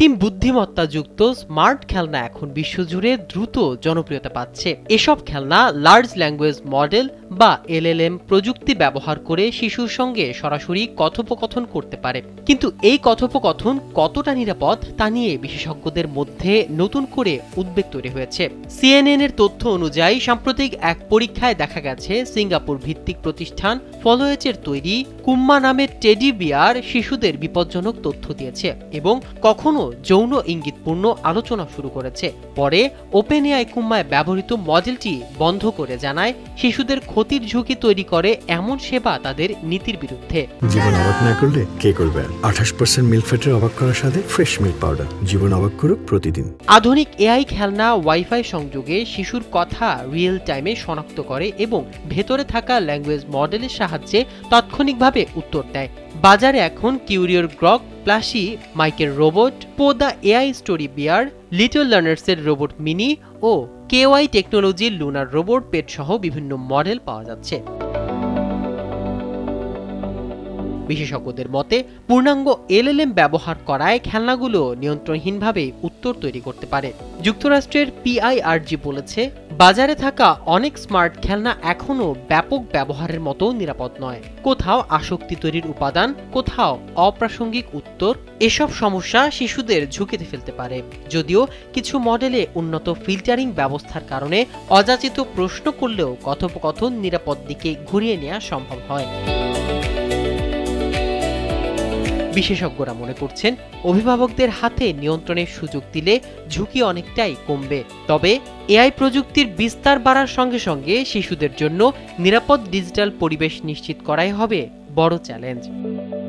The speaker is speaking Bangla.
কৃত্রিম বুদ্ধিমত্তাযুক্ত স্মার্ট খেলনা এখন বিশ্বজুড়ে দ্রুত জনপ্রিয়তা পাচ্ছে। এসব খেলনা লার্জ ল্যাঙ্গুয়েজ মডেল বা LLM প্রযুক্তি ব্যবহার করে শিশুর সঙ্গে সরাসরি কথোপকথন করতে পারে। কিন্তু এই কথোপকথন কতটা নিরাপদ তা নিয়ে বিশেষজ্ঞদের মধ্যে নতুন করে উদ্বেগ তৈরি হয়েছে। CNN এর তথ্য অনুযায়ী সাম্প্রতিক এক পরীক্ষায় দেখা গেছে সিঙ্গাপুর ভিত্তিক প্রতিষ্ঠান ফলোয়েচের তৈরি কুম্মা নামের টেডি বিয়ার শিশুদের বিপজ্জনক তথ্য দিয়েছে এবং কখনো যৌন ইঙ্গিতপূর্ণ আলোচনা শুরু করেছে। পরে ওপেনএআই কুম্মায় ব্যবহৃত মডেলটি বন্ধ করে জানায় শিশুদের ক্ষতির ঝুঁকি তৈরি করে এমন সেবা তাদের নীতির বিরুদ্ধে। জীবন অবাক না করলে কে করবে? 28% মিল্ক ফ্যাটের অবাক করার সাথে ফ্রেশ মিল্ক পাউডার। জীবন অবাক করুক প্রতিদিন। আধুনিক এআই খেলনা ওয়াইফাই সংযোগে শিশুর কথা রিয়েল টাইমে শনাক্ত করে এবং ভেতরে থাকা ল্যাঙ্গুয়েজ মডেলের সাহায্যে তাৎক্ষণিকভাবে উত্তর দেয়। বাজারে এখন কিউরিওর গ্রক, প্লাশি মাইকের রোবট, পোদা এআই স্টোরি বিয়ার, লিটল লার্নার্সের রোবট মিনি ও কেওয়াই টেকনোলজির লুনার রোবট পেট সহ বিভিন্ন মডেল পাওয়া যাচ্ছে। বিশেষজ্ঞদের মতে পূর্ণাঙ্গ LLM ব্যবহার করায় খেলনাগুলো নিয়ন্ত্রণহীনভাবে উত্তর তৈরি করতে পারে। যুক্তরাষ্ট্রের PIRG বলেছে, বাজারে থাকা অনেক স্মার্ট খেলনা এখনও ব্যাপক ব্যবহারের মতো নিরাপদ নয়। কোথাও আসক্তি তৈরির উপাদান, কোথাও অপ্রাসঙ্গিক উত্তর। এসব সমস্যা শিশুদের ঝুঁকিতে ফেলতে পারে। যদিও কিছু মডেলে উন্নত ফিল্টারিং ব্যবস্থার কারণে অযাচিত প্রশ্ন করলেও কথোপকথন নিরাপদ দিকে ঘুরিয়ে নেওয়া সম্ভব হয়। বিশেষজ্ঞরা মনে করছেন, অভিভাবকদের হাতে নিয়ন্ত্রণের সুযোগ দিলে ঝুঁকি অনেকটাই কমবে। তবে এআই প্রযুক্তির বিস্তার বাড়ার সঙ্গে সঙ্গে শিশুদের জন্য নিরাপদ ডিজিটাল পরিবেশ নিশ্চিত করাই হবে বড় চ্যালেঞ্জ।